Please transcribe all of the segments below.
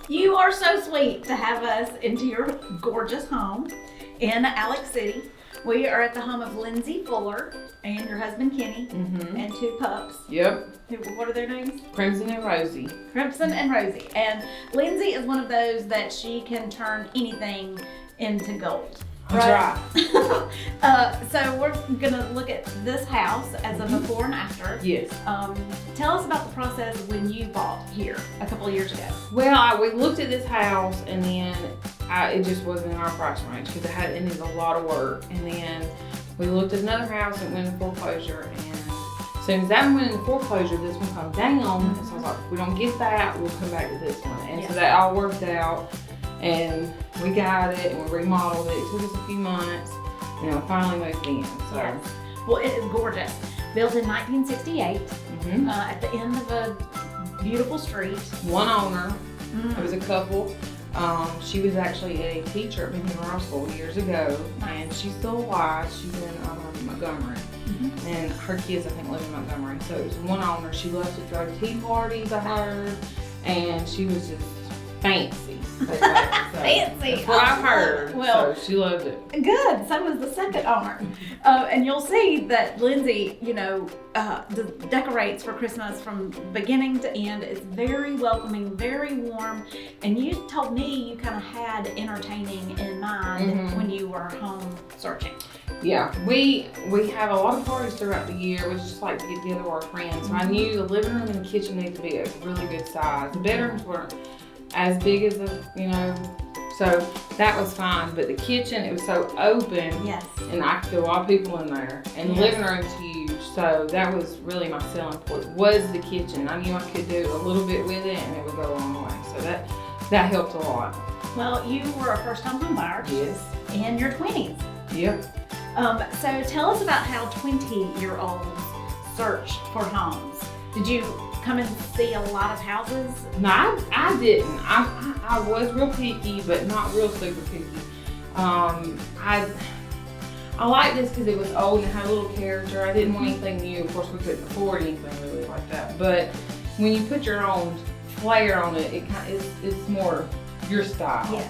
You are so sweet to have us into your gorgeous home in Alex City. We are at the home of Lindsay Fuller and your husband Kenny and two pups. Yep. What are their names? Crimson and Rosie. Crimson and Rosie. And Lindsay is one of those that she can turn anything into gold. Right. So we're gonna look at this house as a before and after. Yes. Tell us about the process when you bought here a couple of years ago. Well, we looked at this house and then it just wasn't in our price range because it needed a lot of work. And then we looked at another house that went in foreclosure, and as soon as that one went in foreclosure, this one come down. And so I was like, if we don't get that, we'll come back to this one. And so that all worked out. And we got it and we remodeled it. It took us a few months and we finally moved in. So. Yes. Well, it is gorgeous. Built in 1968 at the end of a beautiful street. One owner. It was a couple. She was actually a teacher at Benton School years ago, and she's still alive. She's in Montgomery. And her kids, I think, live in Montgomery. So it was one owner. She loved to throw tea parties, I heard, and she was just fancy. Fancy. That's what I've heard. Well, so she loved it. Good. So was the second owner. And you'll see that Lindsay, decorates for Christmas from beginning to end. It's very welcoming, very warm. And you told me you kind of had entertaining in mind when you were home searching. Yeah, we have a lot of parties throughout the year. We just like to get together with our friends. So I knew the living room and the kitchen needed to be a really good size. The bedrooms weren't as big as so that was fine. But the kitchen, it was so open. Yes. And I could fit a lot of people in there. And the living room's huge. So that was really my selling point, was the kitchen. I knew I could do a little bit with it and it would go a long way. So that helped a lot. Well, you were a first-time home buyer. Yes. In your 20s. Yep. So tell us about how 20-year-olds search for homes. Did you come and see a lot of houses? No, I didn't. I was real picky, but not real super picky. I liked this because it was old and had a little character. I didn't want anything new. Of course, we couldn't afford anything really like that. But when you put your own flair on it, it's more your style. Yeah.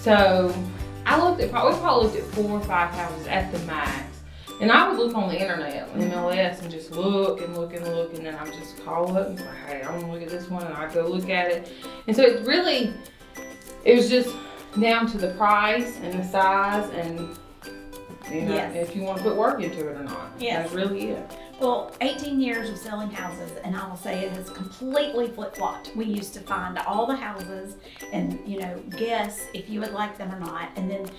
So we probably looked at 4 or 5 houses at the max. And I would look on the internet, MLS, and just look and look and look, and then I would just call up and say, hey, I want to look at this one, and I'd go look at it. And so it was just down to the price and the size and, if you want to put work into it or not. Yes. That's really it. Well, 18 years of selling houses, and I will say it has completely flip-flopped. We used to find all the houses and, guess if you would like them or not. And then,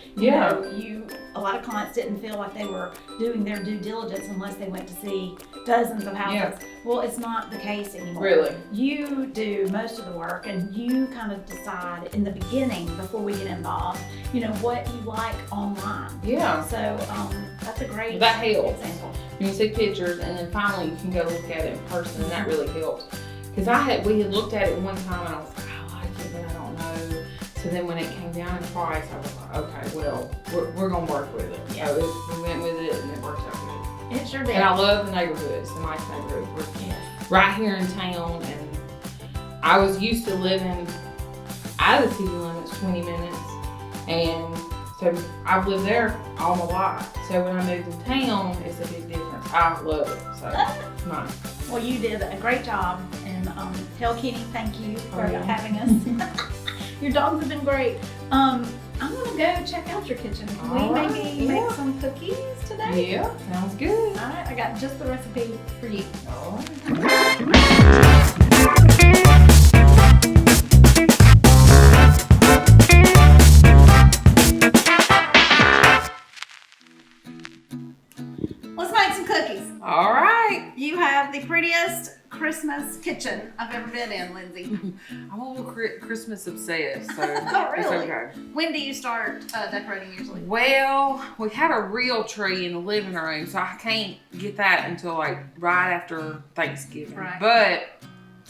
a lot of clients didn't feel like they were doing their due diligence unless they went to see dozens of houses. Yeah. Well, it's not the case anymore. Really? You do most of the work, and you kind of decide in the beginning, before we get involved, what you like online. Yeah. So that's a great example. When you see pictures, and then finally you can go look at it in person, and that really helps. Because we had looked at it one time, and I was like, I like it, but I don't know. So then when it came down in price, I was like, okay, well, we're going to work with it. Yeah. So we went with it, and it worked out good. It sure did. And I love the neighborhood. It's a nice neighborhood. We're right here in town, and I was used to living out of the city limits 20 minutes, and so I've lived there all my life. So when I moved to town, it's a big difference. I love it. So it's nice. Well, you did a great job, and tell Kenny thank you for having us. Your dogs have been great. I'm gonna go check out your kitchen. Can we maybe make some cookies today? Yeah, sounds good. All right, I got just the recipe for you. All right. Let's make some cookies. All right. You have the prettiest Christmas kitchen I've ever been in, Lindsay. I'm a little Christmas obsessed, so oh, really? It's okay. When do you start decorating usually? Well, we had a real tree in the living room, so I can't get that until right after Thanksgiving. Right. But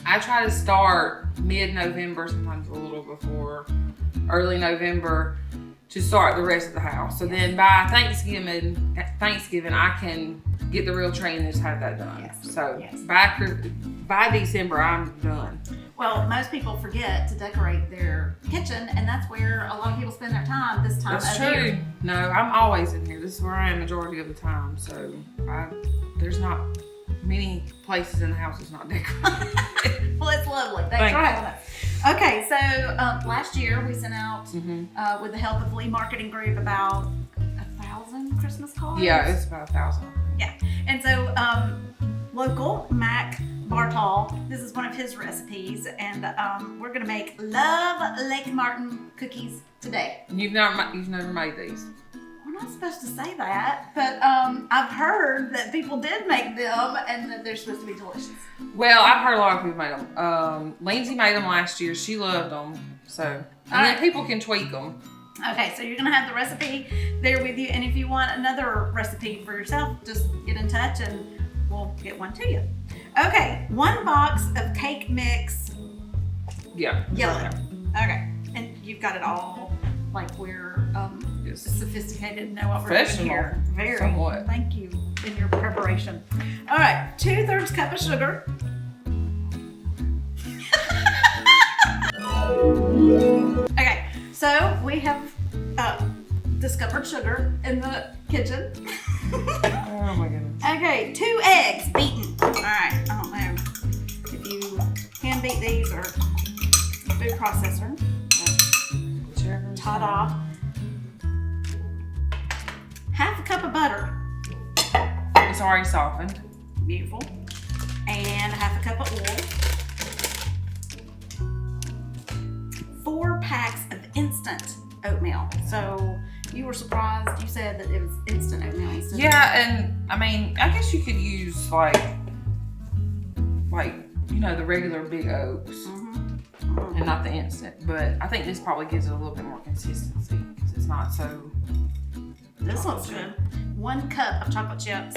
I try to start mid-November, sometimes a little before early November, to start the rest of the house. So then by Thanksgiving, I can get the real tree and just have that done. Yes. So yes. by December, I'm done. Well, most people forget to decorate their kitchen, and that's where a lot of people spend their time this time That's of true. year. No, I'm always in here. This is where I am majority of the time. So there's not many places in the house that's not decorated. Well, it's lovely. Thanks for having us. Okay, so last year we sent out, with the help of Lee Marketing Group, about 1,000 Christmas cards. Yeah, it's about 1,000. Yeah, and so local Mac Bartol, this is one of his recipes, and we're gonna make Love Lake Martin cookies today. You've never made these. We're not supposed to say that, but I've heard that people did make them and that they're supposed to be delicious. Well, I've heard a lot of people made them. Lindsay made them last year. She loved them. So, and then people can tweak them. Okay, so you're gonna have the recipe there with you, and if you want another recipe for yourself, just get in touch and we'll get one to you. Okay, 1 box of cake mix. Yeah. Yellow. Okay, and you've got it all like we're sophisticated and know what we're doing here. Very. Somewhat. Thank you in your preparation. All right, 2/3 cup of sugar. Okay, so we have discovered sugar in the kitchen. Oh my goodness. Okay, 2 eggs beaten. All right, I don't know if you hand beat these or food processor. Whichever. Ta-da. 1/2 cup of butter. It's already softened. Beautiful. And 1/2 cup of oil. 4 packs of instant oatmeal. So you were surprised. You said that it was instant oatmeal. Yeah, and I mean, I guess you could use like the regular big oats and not the instant. But I think this probably gives it a little bit more consistency because it's not so. This looks good. 1 cup of chocolate chips.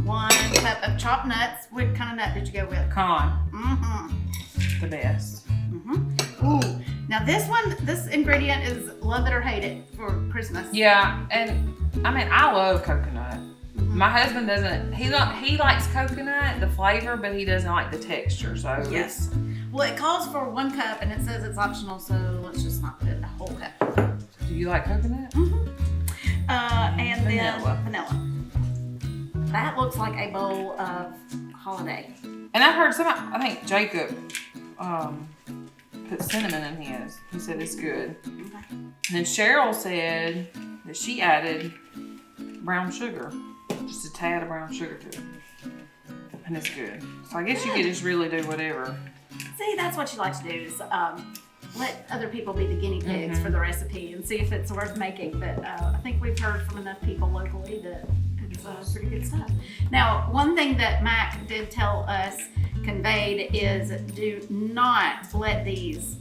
1 cup of chopped nuts. What kind of nut did you go with? Pecan. Mm-hmm. The best. Mm-hmm. Ooh. Now this ingredient is love it or hate it for Christmas. Yeah, and I mean, I love coconut. My husband doesn't. He likes coconut, the flavor, but he doesn't like the texture. So yes. Well, it calls for 1 cup, and it says it's optional, so let's just not put a whole cup. Do you like coconut? Mm-hmm. And Vanilla. then vanilla. That looks like a bowl of holiday. And I've heard I think Jacob put cinnamon in his. He said it's good. Okay. And then Cheryl said that she added brown sugar, just a tad of brown sugar to it, and it's good. So I guess you could just really do whatever. See, that's what you like to do is let other people be the guinea pigs for the recipe and see if it's worth making. But I think we've heard from enough people locally that it's pretty good stuff. Now, one thing that Mac did tell us conveyed is do not let these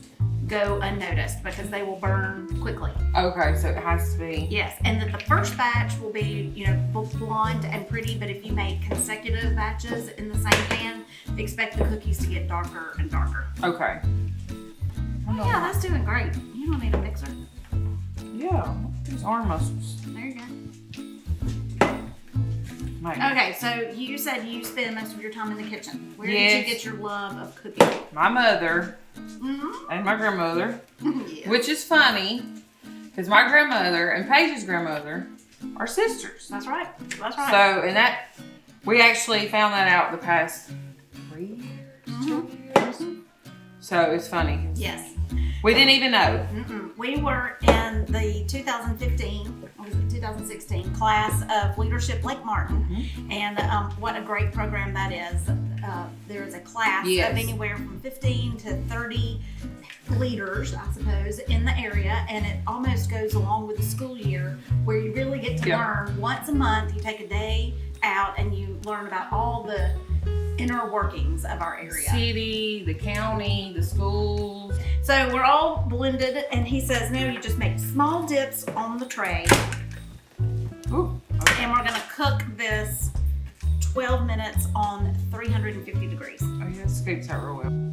go unnoticed because they will burn quickly. Okay, so it has to be. Yes, and that the first batch will be, both blonde and pretty, but if you make consecutive batches in the same pan, expect the cookies to get darker and darker. Okay. Oh, yeah, that's doing great. You don't need a mixer. Yeah, these arm muscles. There you go. Maybe. Okay, so you said you spend most of your time in the kitchen. Where did Yes. you get your love of cooking? My mother Mm-hmm. and my grandmother, Yeah. which is funny because my grandmother and Paige's grandmother are sisters. That's right. That's right. So, and that, we actually found that out the past 3 years, 2 years. So it's funny. Yes. We didn't even know. We were in the 2015, or was it 2016 class of Leadership Lake Martin, and what a great program that is. There is a class of anywhere from 15 to 30 leaders, I suppose, in the area, and it almost goes along with the school year where you really get to learn once a month. You take a day out and you learn about all the inner workings of our area. City, the county, the schools. So we're all blended, and he says, no, you just make small dips on the tray. Ooh, okay. And we're gonna cook this 12 minutes on 350 degrees. Oh yeah, it scoops out real well.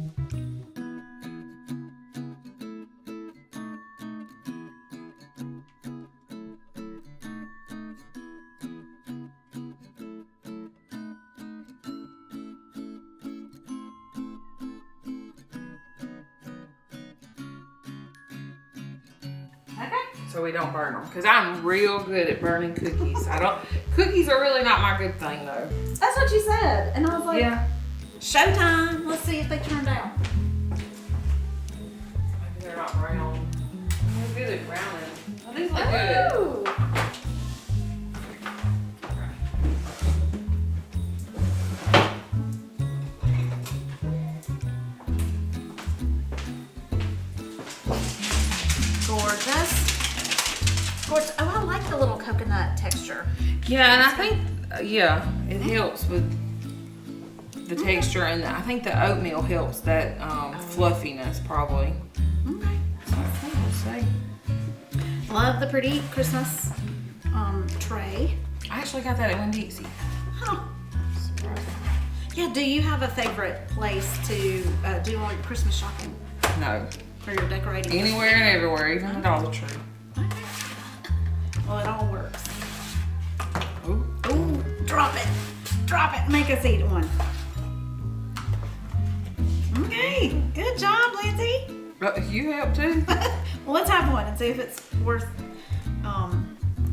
so we don't burn them. Because I'm real good at burning cookies. Cookies are really not my good thing though. That's what you said. And I was like, Yeah. showtime. Let's see if they turn down. Maybe they're not brown. They're good at browning. Oh, these look good. Ooh. Gorgeous. Gorgeous. Oh, I like the little coconut texture. Yeah, and I think, it helps with the texture, and I think the oatmeal helps that fluffiness probably. Okay. We'll see. Love the pretty Christmas tray. I actually got that at Winn-Dixie. Huh. Surprising. Yeah, do you have a favorite place to do all your Christmas shopping No. for your decorating? Anywhere and everywhere, even the Dollar Tree. Well, it all works. Ooh. Ooh, drop it. Drop it. Make us eat one. Okay, good job, Lindsay. You help too. Well, let's have one and see if it's worth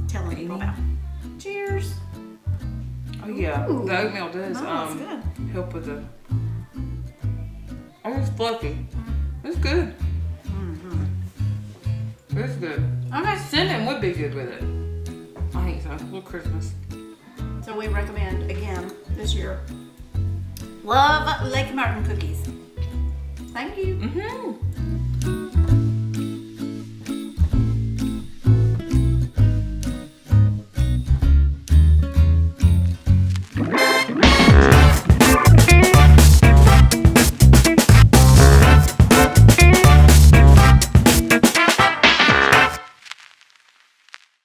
telling people about. Cheers. Oh yeah, Ooh. the oatmeal does Oh, it's good. help with the. Oh, it's fluffy. It's good. It's good. Okay. Cinnamon would be good with it. I think so. A little Christmas. So we recommend again this year. Love Lake Martin cookies. Thank you. Mm-hmm.